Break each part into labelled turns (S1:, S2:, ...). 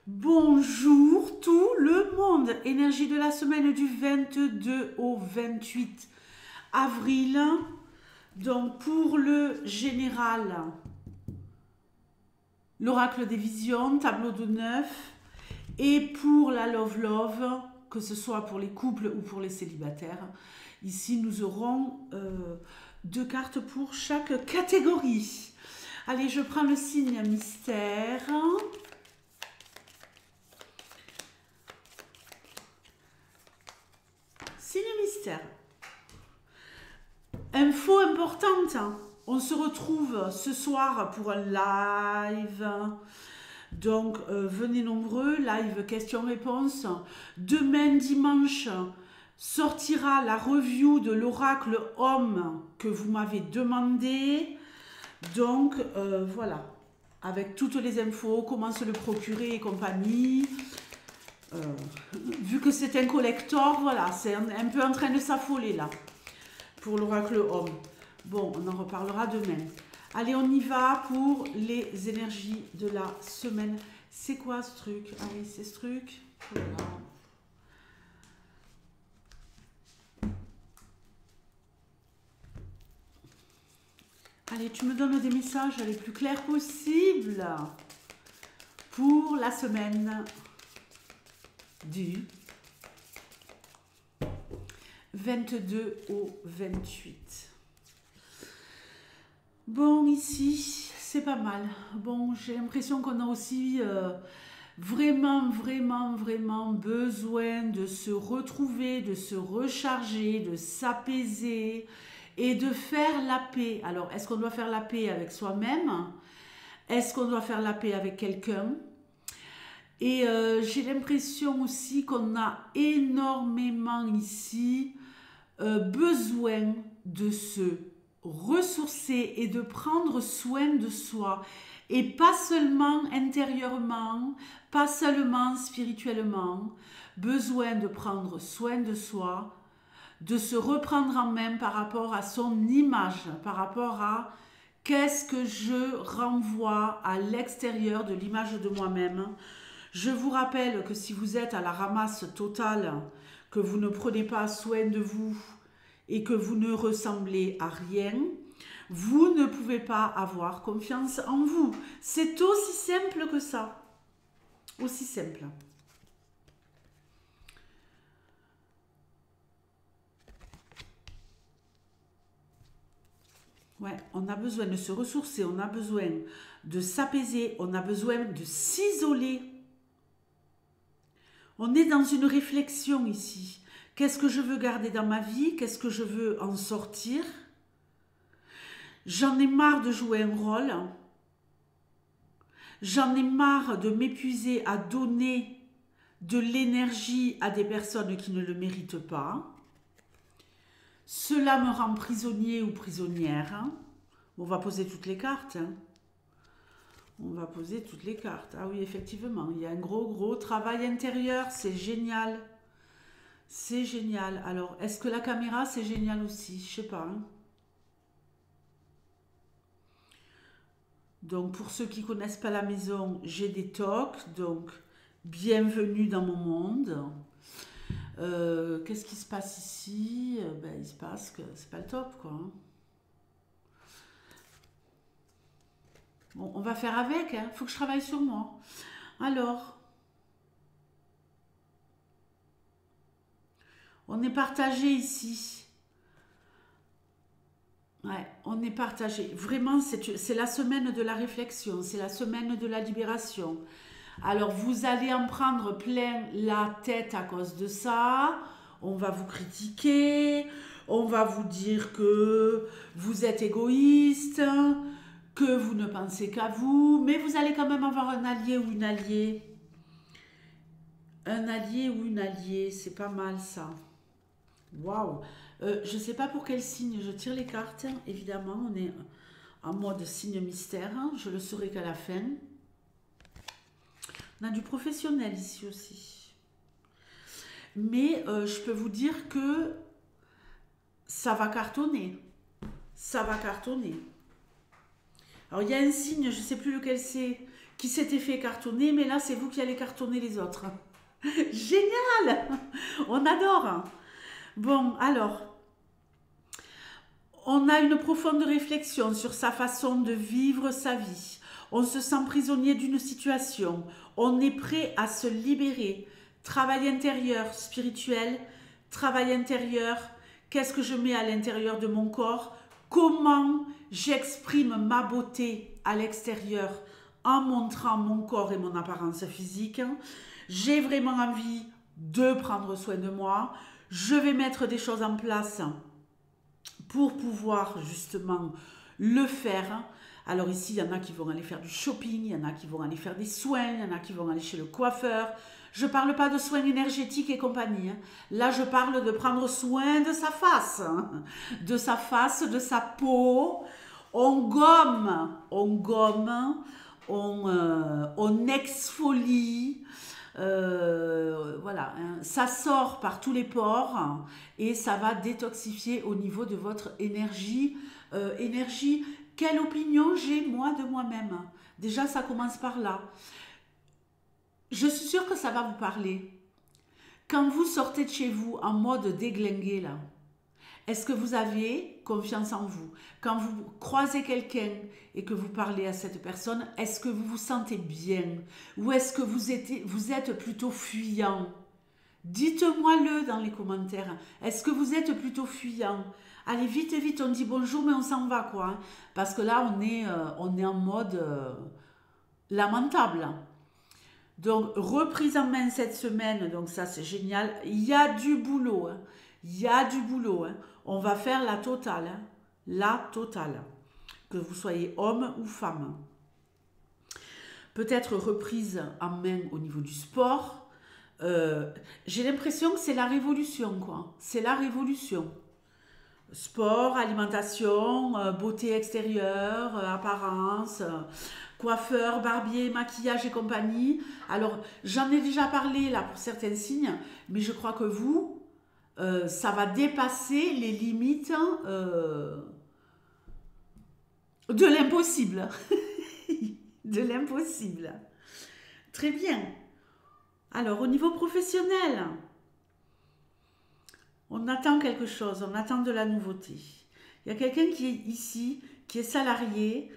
S1: Bonjour tout le monde. Énergie de la semaine du 22 au 28 avril. Donc pour le général, l'oracle des visions, tableau de 9. Et pour la love, que ce soit pour les couples ou pour les célibataires, ici nous aurons deux cartes pour chaque catégorie. Allez, je prends le signe mystère. Signe mystère. Info importante. On se retrouve ce soir pour un live. Donc, venez nombreux. Live questions-réponses. Demain, dimanche, sortira la review de l'oracle homme que vous m'avez demandé. Donc, voilà. Avec toutes les infos, comment se le procurer et compagnie. Vu que c'est un collector, voilà, c'est un peu en train de s'affoler là, pour l'oracle homme. Bon, on en reparlera demain. Allez, on y va pour les énergies de la semaine. C'est quoi ce truc? Ah oui, c'est ce truc. Voilà. Allez, tu me donnes des messages les plus clairs possibles pour la semaine du 22 au 28. Bon, ici, c'est pas mal. Bon, j'ai l'impression qu'on a aussi vraiment besoin de se retrouver, de se recharger, de s'apaiser et de faire la paix. Alors, est-ce qu'on doit faire la paix avec soi-même? Est-ce qu'on doit faire la paix avec quelqu'un? Et j'ai l'impression aussi qu'on a énormément ici besoin de se ressourcer et de prendre soin de soi. Et pas seulement intérieurement, pas seulement spirituellement. Besoin de prendre soin de soi, de se reprendre en main par rapport à son image, par rapport à qu'est-ce que je renvoie à l'extérieur de l'image de moi-même. Je vous rappelle que si vous êtes à la ramasse totale, que vous ne prenez pas soin de vous et que vous ne ressemblez à rien, vous ne pouvez pas avoir confiance en vous. C'est aussi simple que ça. Aussi simple. Ouais, on a besoin de se ressourcer, on a besoin de s'apaiser, on a besoin de s'isoler. On est dans une réflexion ici. Qu'est-ce que je veux garder dans ma vie? Qu'est-ce que je veux en sortir? J'en ai marre de jouer un rôle. J'en ai marre de m'épuiser à donner de l'énergie à des personnes qui ne le méritent pas. Cela me rend prisonnier ou prisonnière. On va poser toutes les cartes. On va poser toutes les cartes. Ah oui, effectivement, il y a un gros travail intérieur. C'est génial. C'est génial. Alors, est-ce que la caméra, c'est génial aussi? Je sais pas. Donc, pour ceux qui ne connaissent pas la maison, j'ai des tocs. Donc, bienvenue dans mon monde. Qu'est-ce qui se passe ici? Ben, il se passe que c'est pas le top, quoi. Bon, on va faire avec, hein. Faut que je travaille sur moi. Alors, on est partagé ici. Ouais, on est partagé. Vraiment, c'est la semaine de la réflexion, c'est la semaine de la libération. Alors, vous allez en prendre plein la tête à cause de ça. On va vous critiquer, on va vous dire que vous êtes égoïste, que vous ne pensez qu'à vous, mais vous allez quand même avoir un allié ou une alliée. Un allié ou une alliée, c'est pas mal ça. Waouh! Je ne sais pas pour quel signe je tire les cartes. Évidemment, on est en mode signe mystère. Je le saurai qu'à la fin. On a du professionnel ici aussi. Mais je peux vous dire que ça va cartonner. Ça va cartonner. Alors, il y a un signe, je ne sais plus lequel c'est, qui s'était fait cartonner, mais là, c'est vous qui allez cartonner les autres. Génial! On adore. Bon, alors, on a une profonde réflexion sur sa façon de vivre sa vie. On se sent prisonnier d'une situation. On est prêt à se libérer. Travail intérieur, spirituel, travail intérieur. Qu'est-ce que je mets à l'intérieur de mon corps? Comment j'exprime ma beauté à l'extérieur en montrant mon corps et mon apparence physique? J'ai vraiment envie de prendre soin de moi. Je vais mettre des choses en place pour pouvoir justement le faire. Alors ici, il y en a qui vont aller faire du shopping, il y en a qui vont aller faire des soins, il y en a qui vont aller chez le coiffeur. Je ne parle pas de soins énergétiques et compagnie. Là, je parle de prendre soin de sa face, de sa peau. On gomme, on exfolie. Voilà, hein. Ça sort par tous les pores et ça va détoxifier au niveau de votre énergie. Quelle opinion j'ai moi de moi-même? Déjà, ça commence par là. Je suis sûre que ça va vous parler. Quand vous sortez de chez vous en mode déglingué là, est-ce que vous avez confiance en vous? Quand vous croisez quelqu'un et que vous parlez à cette personne, est-ce que vous vous sentez bien? Ou est-ce que vous êtes plutôt fuyant? Dites-moi-le dans les commentaires. Est-ce que vous êtes plutôt fuyant? Allez, vite, vite, on dit bonjour, mais on s'en va, quoi. Hein. Parce que là, on est en mode lamentable. Donc, reprise en main cette semaine, donc ça, c'est génial. Il y a du boulot, hein. Il y a du boulot. Hein. On va faire la totale. Hein. La totale. Que vous soyez homme ou femme. Peut-être reprise en main au niveau du sport. J'ai l'impression que c'est la révolution, quoi. C'est la révolution. Sport, alimentation, beauté extérieure, apparence, coiffeur, barbier, maquillage et compagnie. Alors, j'en ai déjà parlé là pour certains signes, mais je crois que vous, ça va dépasser les limites de l'impossible. De l'impossible. Très bien. Alors, au niveau professionnel, on attend quelque chose, on attend de la nouveauté. Il y a quelqu'un qui est ici, qui est salarié,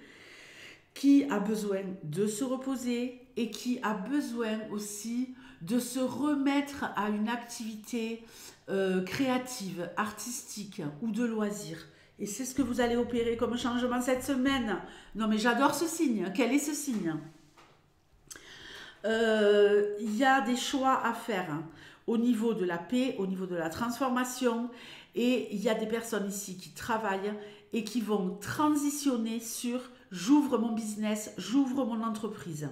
S1: qui a besoin de se reposer et qui a besoin aussi de se remettre à une activité créative, artistique ou de loisir. Et c'est ce que vous allez opérer comme changement cette semaine. Non mais j'adore ce signe. Quel est ce signe? Il y a des choix à faire hein, au niveau de la paix, au niveau de la transformation. Et il y a des personnes ici qui travaillent et qui vont transitionner sur j'ouvre mon business, j'ouvre mon entreprise.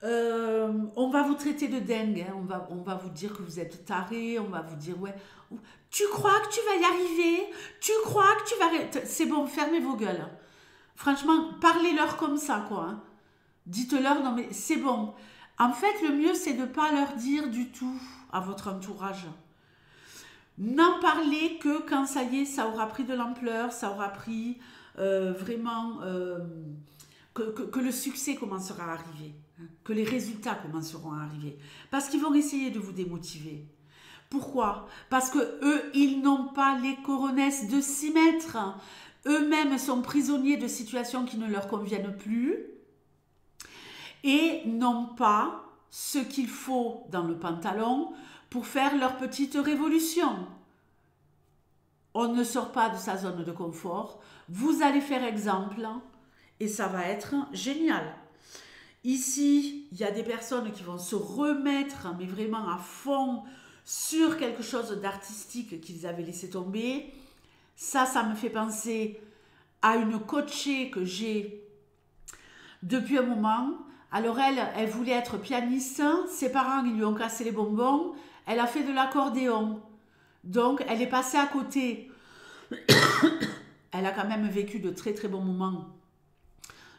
S1: On va vous traiter de dingue, hein. On va vous dire que vous êtes taré, on va vous dire ouais, tu crois que tu vas y arriver, tu crois que tu vas... C'est bon, fermez vos gueules. Franchement, parlez-leur comme ça, quoi. Hein. Dites-leur, non mais c'est bon. En fait, le mieux, c'est de ne pas leur dire du tout à votre entourage. N'en parlez que quand ça y est, ça aura pris de l'ampleur, ça aura pris vraiment... que le succès commencera à arriver, hein, que les résultats commenceront à arriver. Parce qu'ils vont essayer de vous démotiver. Pourquoi? Parce que eux, ils n'ont pas les coronesses de s'y mettre. Eux-mêmes sont prisonniers de situations qui ne leur conviennent plus et n'ont pas ce qu'il faut dans le pantalon pour faire leur petite révolution. On ne sort pas de sa zone de confort. Vous allez faire exemple et ça va être génial. Ici, il y a des personnes qui vont se remettre, mais vraiment à fond, sur quelque chose d'artistique qu'ils avaient laissé tomber. Ça me fait penser à une coachée que j'ai depuis un moment. Alors elle voulait être pianiste. Ses parents, ils lui ont cassé les bonbons. Elle a fait de l'accordéon. Donc, elle est passée à côté. Elle a quand même vécu de très très bons moments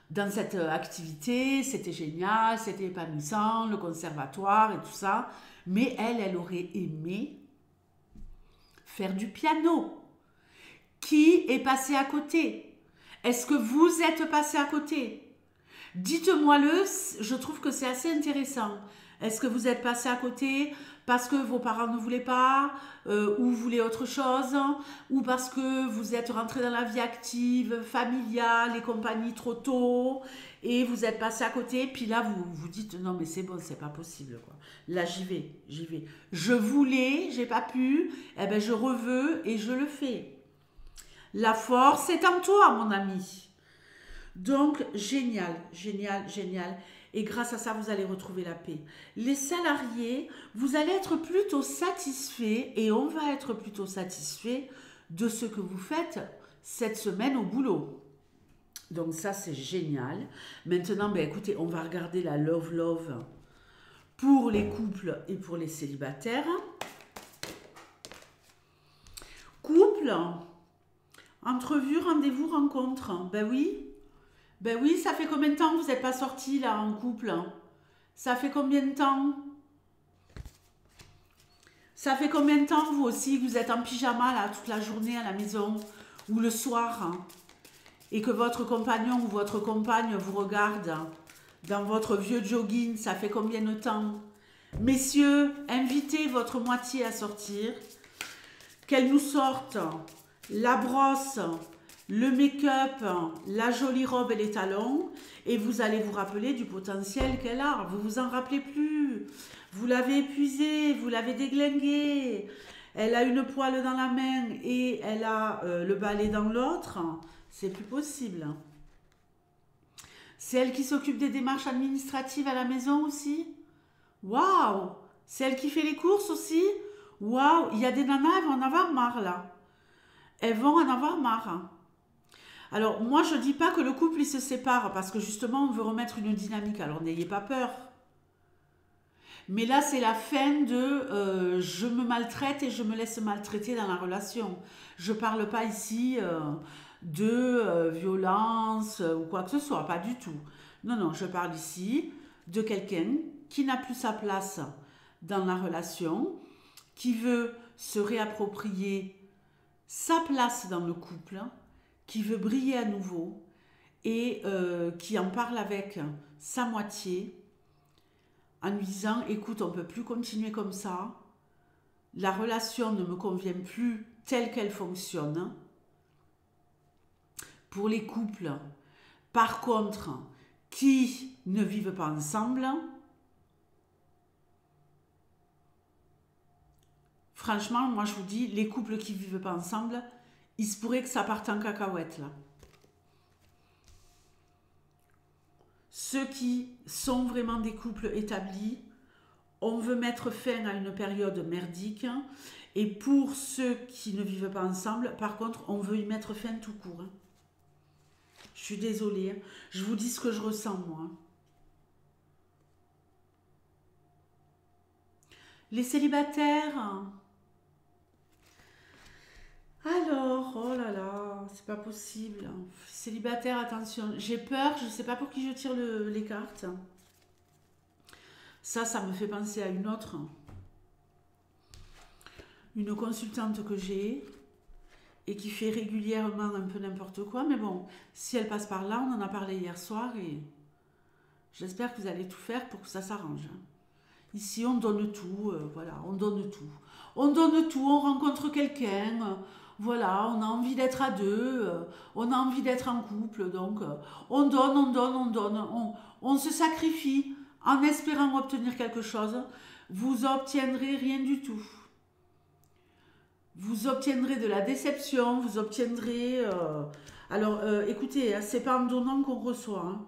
S1: dans cette activité. C'était génial, c'était épanouissant, le conservatoire et tout ça. Mais elle aurait aimé faire du piano. Qui est passé à côté? Est-ce que vous êtes passé à côté? Dites-moi-le, je trouve que c'est assez intéressant. Est-ce que vous êtes passé à côté parce que vos parents ne voulaient pas, ou voulaient autre chose, ou parce que vous êtes rentré dans la vie active, familiale et compagnie trop tôt, et vous êtes passé à côté, puis là vous vous dites non mais c'est bon, c'est pas possible quoi. Là j'y vais, j'y vais. Je voulais, j'ai pas pu, eh ben je reveux et je le fais. La force est en toi, mon ami. Donc, génial, génial, génial. Et grâce à ça, vous allez retrouver la paix. Les salariés, vous allez être plutôt satisfaits et on va être plutôt satisfait de ce que vous faites cette semaine au boulot. Donc ça, c'est génial. Maintenant, ben, écoutez, on va regarder la Love Love pour les couples et pour les célibataires. Couple, entrevue, rendez-vous, rencontre. Ben oui. Ben oui, ça fait combien de temps que vous n'êtes pas sortis là en couple? Ça fait combien de temps? Ça fait combien de temps vous aussi que vous êtes en pyjama là toute la journée à la maison ou le soir, hein, et que votre compagnon ou votre compagne vous regarde dans votre vieux jogging? Ça fait combien de temps? Messieurs, invitez votre moitié à sortir, qu'elle nous sorte la brosse, le make-up, la jolie robe et les talons, et vous allez vous rappeler du potentiel qu'elle a. Vous vous en rappelez plus. Vous l'avez épuisée, vous l'avez déglinguée. Elle a une poêle dans la main et elle a le balai dans l'autre. C'est plus possible. C'est elle qui s'occupe des démarches administratives à la maison aussi. Waouh! C'est elle qui fait les courses aussi. Waouh! Il y a des nanas, elles vont en avoir marre là. Elles vont en avoir marre. Alors, moi, je ne dis pas que le couple, il se sépare, parce que justement, on veut remettre une dynamique. Alors, n'ayez pas peur. Mais là, c'est la fin de je me maltraite et je me laisse maltraiter dans la relation. Je ne parle pas ici de violence ou quoi que ce soit, pas du tout. Non, non, je parle ici de quelqu'un qui n'a plus sa place dans la relation, qui veut se réapproprier sa place dans le couple, qui veut briller à nouveau et qui en parle avec sa moitié en lui disant écoute, on ne peut plus continuer comme ça, la relation ne me convient plus telle qu'elle fonctionne. Pour les couples, par contre, qui ne vivent pas ensemble, franchement, moi je vous dis, les couples qui ne vivent pas ensemble, il se pourrait que ça parte en cacahuète là. Ceux qui sont vraiment des couples établis, on veut mettre fin à une période merdique. Et pour ceux qui ne vivent pas ensemble, par contre, on veut y mettre fin tout court. Je suis désolée, je vous dis ce que je ressens moi. Les célibataires... Alors, oh là là, c'est pas possible. Célibataire, attention, j'ai peur, je ne sais pas pour qui je tire les cartes. Ça me fait penser à une autre. Une consultante que j'ai et qui fait régulièrement un peu n'importe quoi. Mais bon, si elle passe par là, on en a parlé hier soir et j'espère que vous allez tout faire pour que ça s'arrange. Ici, on donne tout, voilà, on donne tout. On donne tout, on rencontre quelqu'un, voilà, on a envie d'être à deux, on a envie d'être en couple, donc on donne, on donne, on donne, on se sacrifie en espérant obtenir quelque chose. Vous obtiendrez rien du tout. Vous obtiendrez de la déception, vous obtiendrez... Alors, écoutez, hein, c'est pas en donnant qu'on reçoit, hein.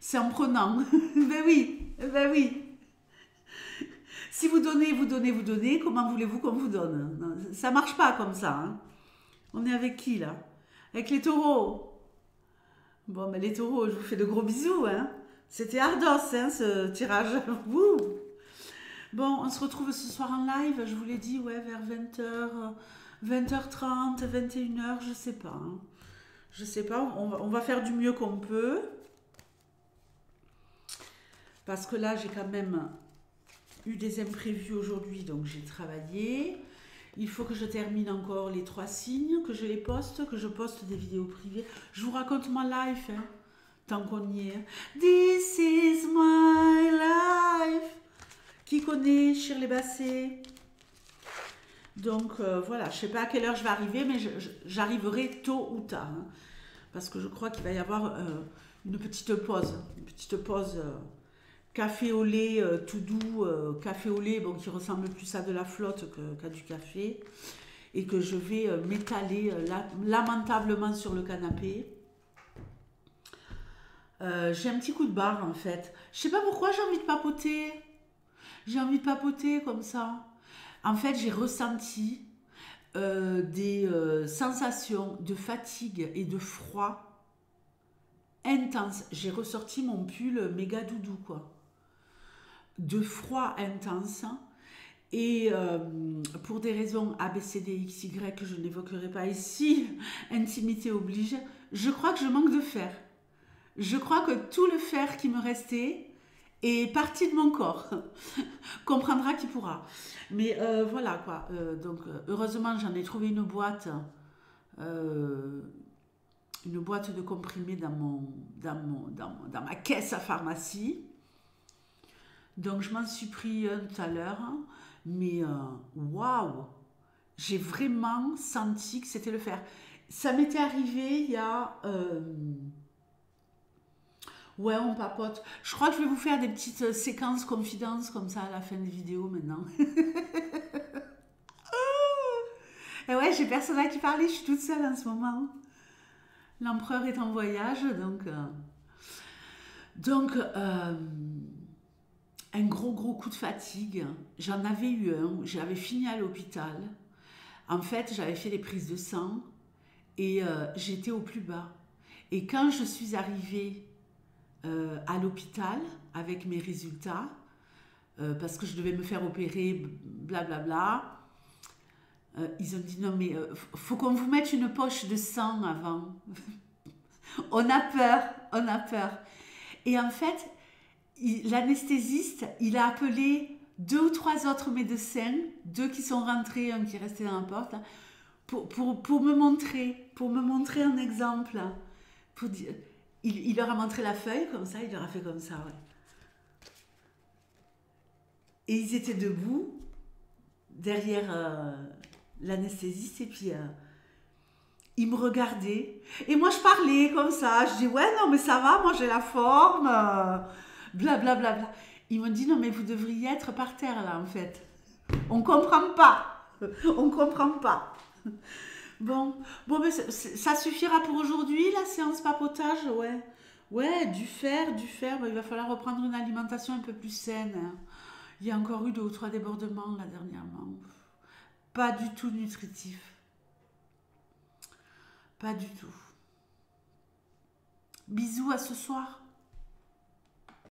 S1: C'est en prenant. Ben oui, ben oui. Si vous donnez, vous donnez, vous donnez, comment voulez-vous qu'on vous donne? Non, ça marche pas comme ça, hein. On est avec qui, là? Avec les taureaux. Bon, mais les taureaux, je vous fais de gros bisous, hein. C'était ardos, hein, ce tirage. Wouh. Bon, on se retrouve ce soir en live, je vous l'ai dit, ouais, vers 20h, 20h30, 21h, je sais pas, hein. Je sais pas, on va faire du mieux qu'on peut. Parce que là, j'ai quand même eu des imprévus aujourd'hui, donc j'ai travaillé. Il faut que je termine encore les 3 signes, que je les poste, que je poste des vidéos privées. Je vous raconte ma life, hein. tant qu'on y est. This is my life. Qui connaît Shirley Bassey? Donc voilà, je ne sais pas à quelle heure je vais arriver, mais j'arriverai tôt ou tard. Hein, parce que je crois qu'il va y avoir une petite pause. Une petite pause café au lait tout doux, café au lait bon, qui ressemble plus à de la flotte qu'à du café. Et que je vais m'étaler lamentablement sur le canapé. J'ai un petit coup de barre en fait. Je sais pas pourquoi j'ai envie de papoter. J'ai envie de papoter comme ça. En fait, j'ai ressenti des sensations de fatigue et de froid intenses. J'ai ressorti mon pull méga doudou, quoi. De froid intense. Et pour des raisons A, B, C, D, X, Y que je n'évoquerai pas ici, intimité oblige, je crois que je manque de fer. Je crois que tout le fer qui me restait est parti de mon corps. Comprendra qui pourra. Mais voilà quoi. Donc heureusement j'en ai trouvé une boîte de comprimés dans ma caisse à pharmacie. Donc je m'en suis pris un tout à l'heure. Mais waouh! J'ai vraiment senti que c'était le fer. Ça m'était arrivé il y a... ouais, on papote. Je crois que je vais vous faire des petites séquences confidences comme ça à la fin des vidéos maintenant. Et ouais, j'ai personne à qui parler, je suis toute seule en ce moment. L'empereur est en voyage, donc un gros coup de fatigue. J'en avais eu un, j'avais fini à l'hôpital. En fait, j'avais fait des prises de sang et j'étais au plus bas. Et quand je suis arrivée à l'hôpital avec mes résultats, parce que je devais me faire opérer, blablabla, ils ont dit non mais faut qu'on vous mette une poche de sang avant. On a peur. Et en fait, l'anesthésiste, il a appelé 2 ou 3 autres médecins, 2 qui sont rentrés, un qui est resté dans la porte, là, pour me montrer un exemple. Pour dire, il leur a montré la feuille, comme ça, il leur a fait comme ça, ouais. Et ils étaient debout, derrière l'anesthésiste, et puis ils me regardaient. Et moi, je parlais comme ça. Je dis, ouais, non, mais ça va, moi, j'ai la forme. Blablabla. Ils m'ont dit, non, mais vous devriez être par terre, là, en fait. On comprend pas. On comprend pas. Bon, mais ça suffira pour aujourd'hui, la séance papotage, ouais. Ouais, du fer. Il va falloir reprendre une alimentation un peu plus saine. Hein. Il y a encore eu 2 ou 3 débordements, là, dernièrement. Pas du tout nutritif. Pas du tout. Bisous, à ce soir.